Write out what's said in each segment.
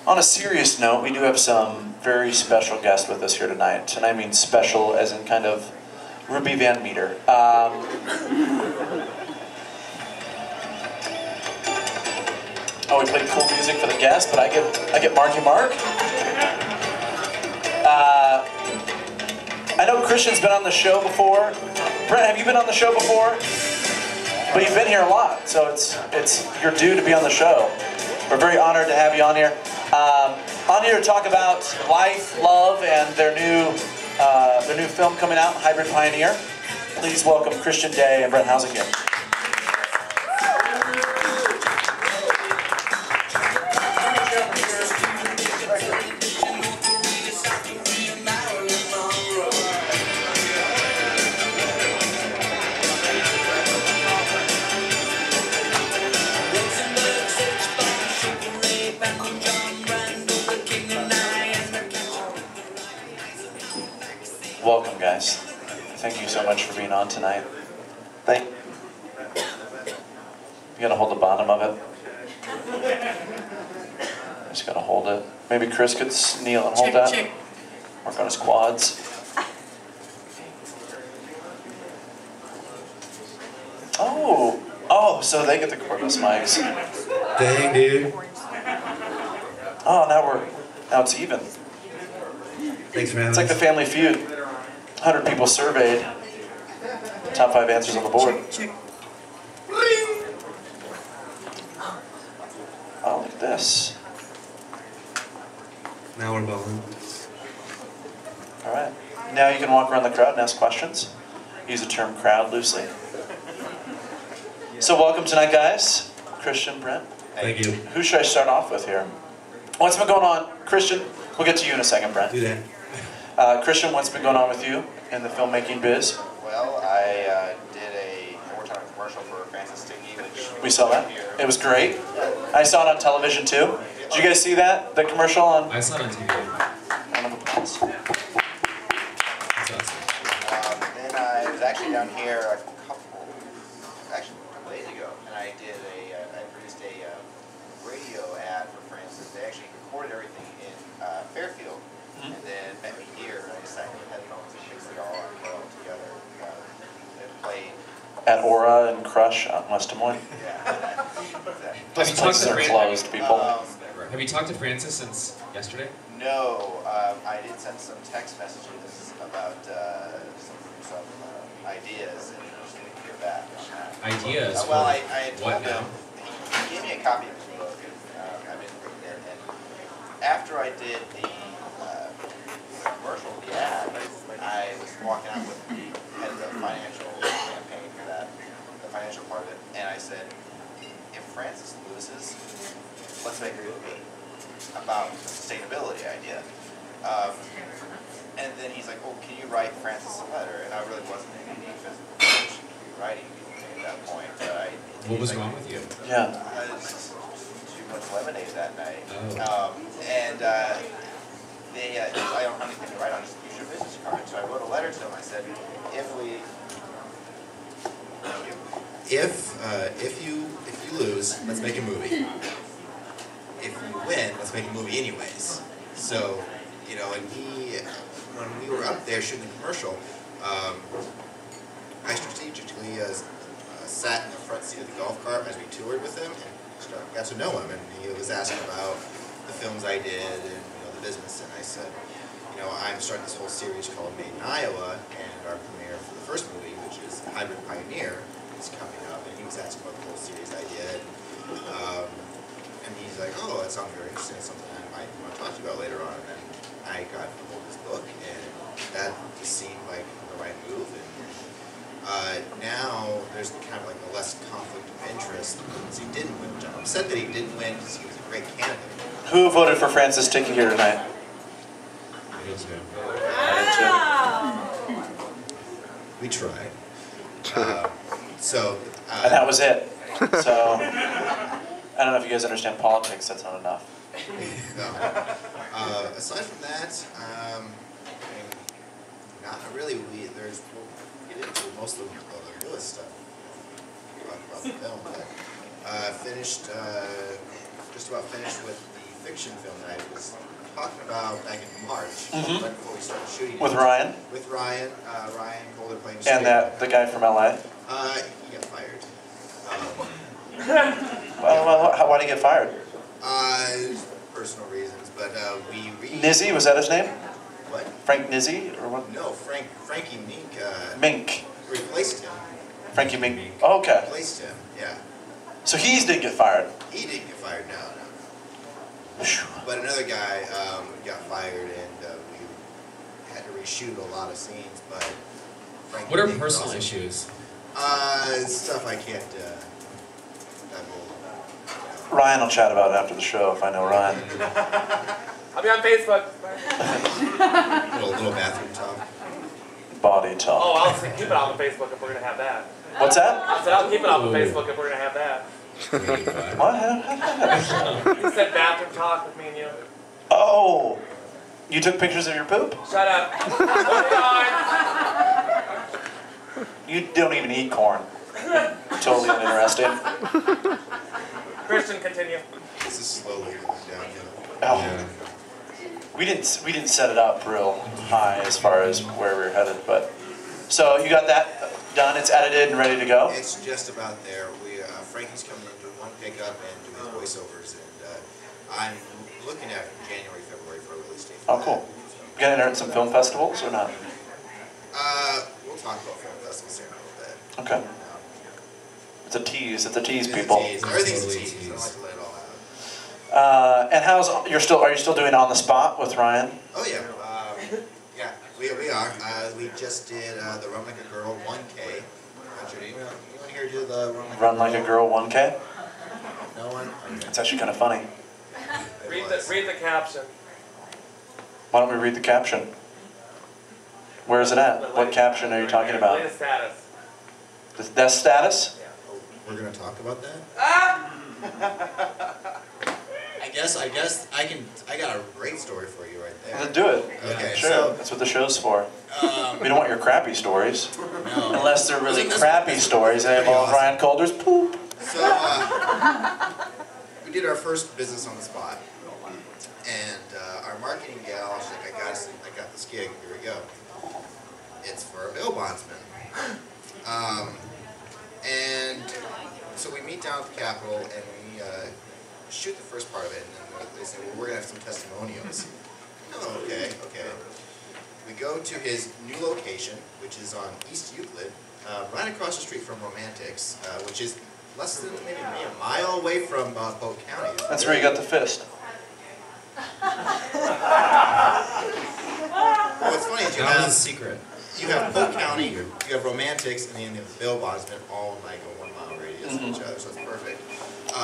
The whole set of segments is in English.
On a serious note, we do have some very special guests with us here tonight, and I mean special as in kind of Ruby Van Meter. Oh, we played cool music for the guests, but I get Marky Mark. I know Kristian's been on the show before. Brent, have you been on the show before? But you've been here a lot, so it's your due to be on the show. We're very honored to have you on here. On here to talk about life, love, and their new film coming out, Hybrid Pioneer. Please welcome Kristian Day and Brent Houzenga. Welcome, guys. Thank you so much for being on tonight. You gotta hold the bottom of it. Just gotta hold it. Maybe Chris could kneel and hold that. Work on his quads. Oh, so they get the cordless mics. Dang, dude. Oh, now it's even. Thanks, man. It's like the Family Feud. 100 people surveyed. Top 5 answers on the board. Oh, look at this. Now we're bowling. All right. Now you can walk around the crowd and ask questions. Use the term crowd loosely. So welcome tonight, guys. Kristian, Brent. Thank you. Who should I start off with here? What's been going on? Kristian, we'll get to you in a second, Brent. Do that. Kristian, what's been going on with you in the filmmaking biz? Well, I worked on a commercial for Francis Sticky, which We saw that. It was great. I saw it on television too. Did you guys see that? The commercial on? I saw it on TV. Round of applause. That's awesome. Then I was actually down here a couple days ago, and I produced a radio ad for Francis. They actually recorded everything in Fairfield, and then met me here, and I decided to headphones and mixed it all and put it all together. It played. At Aura and Crush out in West Des Moines. Yeah. Those places are closed, people. Have you talked to Francis since yesterday? No, I did send some text messages about some ideas, and I was going to hear back on that. Ideas? Well, I had What told now? him, he gave me a copy of his book, and I've been reading it, and after I did the commercial, the ad, I was walking out with the head of the financial campaign for that, the financial part of it, and I said, if Francis loses, let's make a movie about the sustainability idea. And then he's like, oh, can you write Francis a letter? And I really wasn't in any physical writing at that point. What was wrong with you? Yeah. Just too much lemonade that night. Oh. I don't have anything to write on, just use your business card. So I wrote a letter to him. I said, if you lose, let's make a movie. If you win, let's make a movie anyways. So, and when we were up there shooting the commercial, I strategically sat in the front seat of the golf cart as we toured with him and got to know him. And he was asking about the films I did and the business. And I said, I'm starting this whole series called Made in Iowa, and our premiere for the first movie, which is Hybrid Pioneer, is coming up. And he was asking about the whole series I did. And he's like, oh, that sounds very interesting. It's something I might want to talk to you about later on. And then I got to hold his book, and that just seemed like the right move. And now there's kind of like a less conflict of interest because he didn't win, which I'm upset that he didn't win because he was a great candidate. Who voted for Francis Sticky here tonight? We tried. And that was it. So, I don't know if you guys understand politics, that's not enough. No. Aside from that, not really. We'll get into most of the newest stuff about the film. But just about finished with the fiction film that I was talking about back in March, right before we started shooting. With Ryan? With Ryan. Ryan Colder playing And the guy from LA? He got fired. Why did he get fired? Personal reasons, but Nizzy, was that his name? What? Frank Nizzy or what? No, Frankie Mink. Mink. Replaced him. Frankie Mink. Oh, okay. Replaced him. Yeah. So he didn't get fired. He didn't get fired. No. But another guy got fired, and we had to reshoot a lot of scenes. But Frankie What are Mink personal also, issues? Stuff I can't. Ryan will chat about it after the show if I know Ryan. I'll be on Facebook. little bathroom talk. Body talk. Oh, I'll keep it on the Facebook if we're gonna have that. What's that? I said I'll keep it on the Facebook if we're gonna have that. What? You said bathroom talk with me and you. Oh, you took pictures of your poop? Shut up. Moving on. You don't even eat corn. Totally uninteresting. Kristian, continue. This is slowly going downhill. Oh. Yeah. We didn't set it up real high as far as where we were headed, but so you got that done. It's edited and ready to go. It's just about there. Frankie's coming in doing one pickup and doing voiceovers, and I'm looking at January, February for a release date. Oh, cool. You gonna enter at some film festivals or not? We'll talk about film festivals here in a little bit. Okay. It's a tease. It's a tease, It's a people. tease. Everything's a tease. I don't like to let it all out. And are you still doing On the Spot with Ryan? Oh yeah, yeah, we are. We just did the Run Like a Girl 1K. You want to hear do the Run Like a Girl 1K? No one? Okay. It's actually kind of funny. Read the caption. Why don't we read the caption? Where is it at? What caption are you talking about? Latest status. The death status? We're gonna talk about that? I guess I got a great story for you right there. Let's do it. Okay, Sure. so That's what the show's for. We don't want your crappy stories. no. Unless they're really Isn't this crappy stories and they pretty involve awesome? Ryan Calder's poop. So we did our first business on the spot, and our marketing gal, she's like, I got this gig. Here we go. It's for a bail bondsman. And so we meet down at the Capitol and we shoot the first part of it, and then they say, well, we're gonna have some testimonials. Oh, okay. We go to his new location, which is on East Euclid, right across the street from Romantics, which is less than maybe a mile away from Polk County. That's where you got the fist. What's funny is That was a secret. you have Polk County, you have Romantics, and then you have the bail bondsman all in like a 1 mile radius of each other, so it's perfect.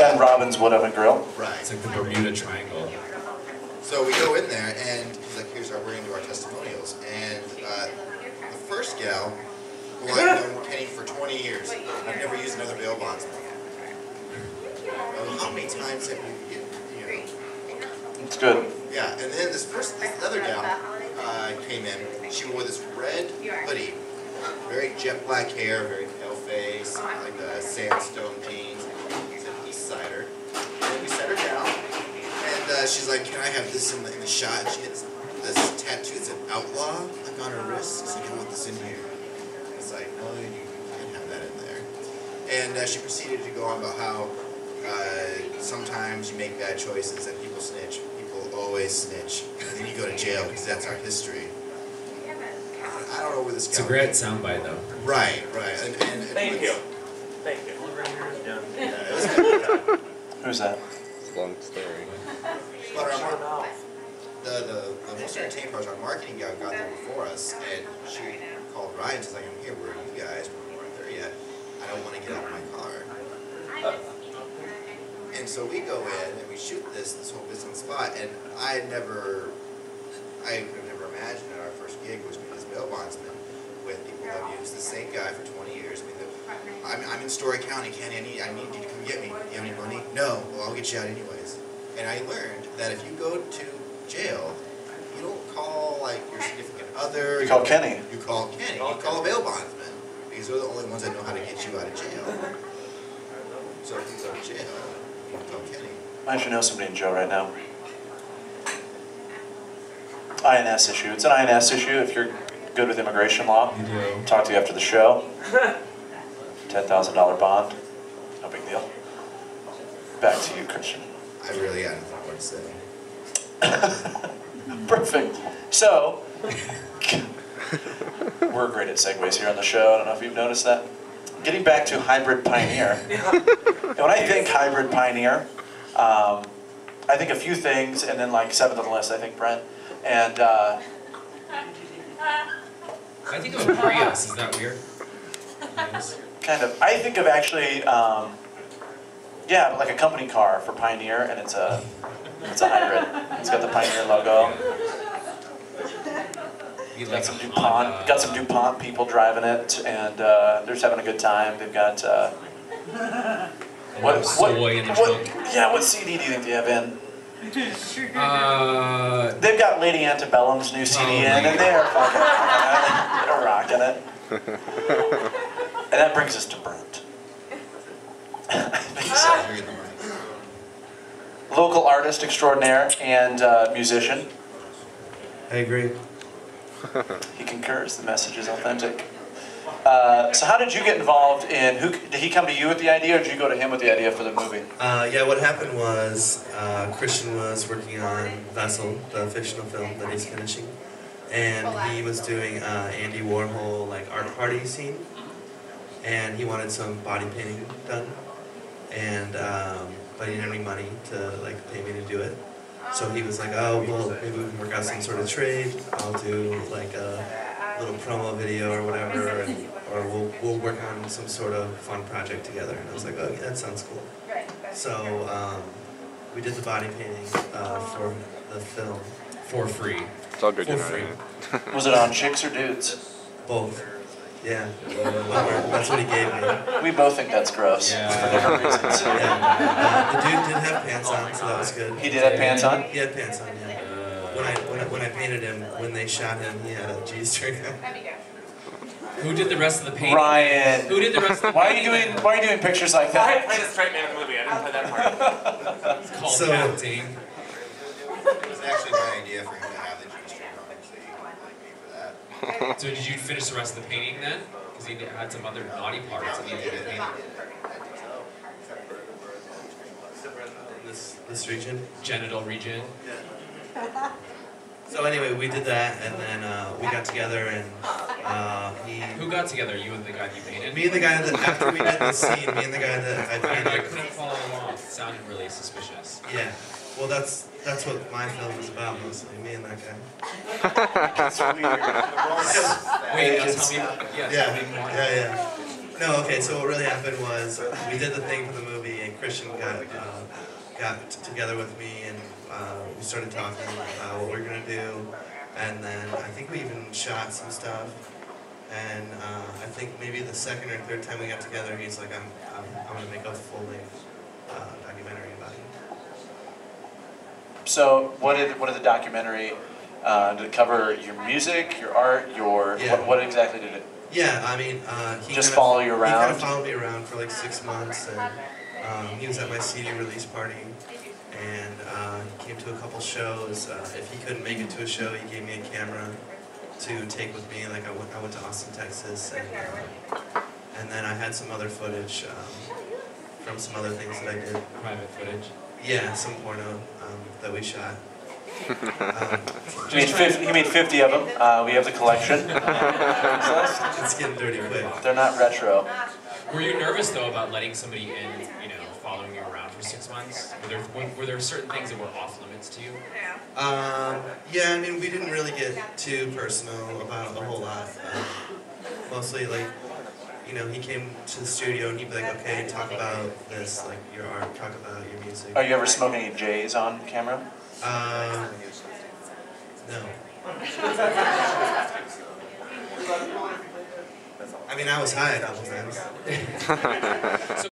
And Robin's Whatever Grill. Right. It's like the Bermuda Triangle. So we go in there, and he's like, here's how we're going to do our testimonials. And the first gal, who I've known Kenny for 20 years, I've never used another bail bondsman. How many times have you It's good. Yeah, and then this other gal came in. She wore this red hoodie, very jet black hair, very pale face, like sandstone jeans. She's an East Sider. And then we set her down, and she's like, "Can I have this in the shot?" And she has this tattoo, it's an outlaw, like on her wrist. She's like, "I want this in here." It's like, "No, you can't have that in there." And she proceeded to go on about how sometimes you make bad choices and people snitch. People always snitch. And then you go to jail because that's our history. I don't know where this It's a great soundbite, though. Right. And Thank you. Yeah, it was good. Who's that? Long story. But our the most entertaining part was our marketing guy got there before us, and she called Ryan. She's like, "I'm here. Where are you guys? We weren't there yet. I don't want to get out of my car." And so we go in and we shoot this whole business on the spot, and I could have never imagined that our first gig was being this bail bondsman with people that have used the same guy for 20 years. I mean, I'm in Story County, Kenny. I need you to come get me. You have any money? No. Well, I'll get you out anyways. And I learned that if you go to jail, you don't call like your significant other. You call Kenny. You call Kenny. You call a bail bondsman because they're the only ones that know how to get you out of jail. So if you go to jail, you call Kenny. I should know somebody in jail right now. INS issue. It's an INS issue if you're good with immigration law. Talk to you after the show. $10,000 bond. No big deal. Back to you, Kristian. I really got nothing more to say. Perfect. So, we're great at segues here on the show. I don't know if you've noticed that. Getting back to Hybrid Pioneer. And when I think Hybrid Pioneer, I think a few things, and then like 7th on the list, I think, Brent. And I think of a Prius. Is that weird? Yes. kind of, I think of actually, yeah, like a company car for Pioneer, and it's a hybrid. It's got the Pioneer logo. Got some DuPont people driving it, and they're just having a good time. They've got what CD do you think they have in? They've got Lady Antebellum's new CD in, and they're rocking it. And that brings us to Brent. Local artist extraordinaire and musician. I agree. He concurs. The message is authentic. So how did you get involved in, did he come to you with the idea, or did you go to him with the idea for the movie? Yeah, what happened was Kristian was working on Vessel, the fictional film that he's finishing, and he was doing Andy Warhol like art party scene, and he wanted some body painting done, and but he didn't have any money to like pay me to do it. So he was like, oh, well, maybe we can work out some sort of trade. I'll do like a little promo video or whatever, or we'll work on some sort of fun project together. And I was like, oh, yeah, that sounds cool. So we did the body painting for the film. For free. It's all good, For free. Was it on chicks or dudes? Both. Yeah. That's what he gave me. We both think that's gross for different reasons. Yeah. The dude did have pants on, so that was good. He did have pants on? He had pants on, yeah. When I painted him, when they shot him, he had a G-string on. Who did the rest of the painting? Ryan. Who did the rest of the Why painting? are you doing pictures like I that? played a straight man in the movie. I didn't play that part. It's called So- acting. It was actually my idea for him to have the G-string on, so you can like me for that. So did you finish the rest of the painting then? Because he had some other naughty parts that he did paint. This region. Genital region. So anyway, we did that, and then we got together, and Who got together? You and the guy that you painted? me and the guy that, after we did the scene, me and the guy that I I painted. couldn't follow along. It sounded really suspicious. Yeah. Well, that's what my film is about mostly, me and that guy. It's weird. Wait, tell me. Tell me more. Yeah. No, okay. So what really happened was we did the thing for the movie, and Kristian got together with me, and we started talking about what we were gonna do, and then I think we even shot some stuff. And I think maybe the second or third time we got together, he's like, I'm gonna make a full-length documentary about it. So what did the documentary, did it cover your music, your art, Yeah. what exactly did it? Yeah, I mean, he Just kind of, follow you He around? kind of followed me around for like 6 months, and he was at my CD release party, and he came to a couple shows. If he couldn't make it to a show, he gave me a camera to take with me. Like I went to Austin, Texas, and then I had some other footage from some other things that I did. Private footage. Yeah, some porno that we shot. You made 50 of them. We have the collection. It's getting dirty quick. They're not retro. Were you nervous though about letting somebody in, following you around for 6 months? Were there certain things that were off limits to you? Yeah, I mean, we didn't really get too personal about a whole lot. Mostly, like, he came to the studio and he'd be like, okay, talk about this, like, your art, talk about your music. Are you ever smoking any J's on camera? No. I mean, I was high a couple times.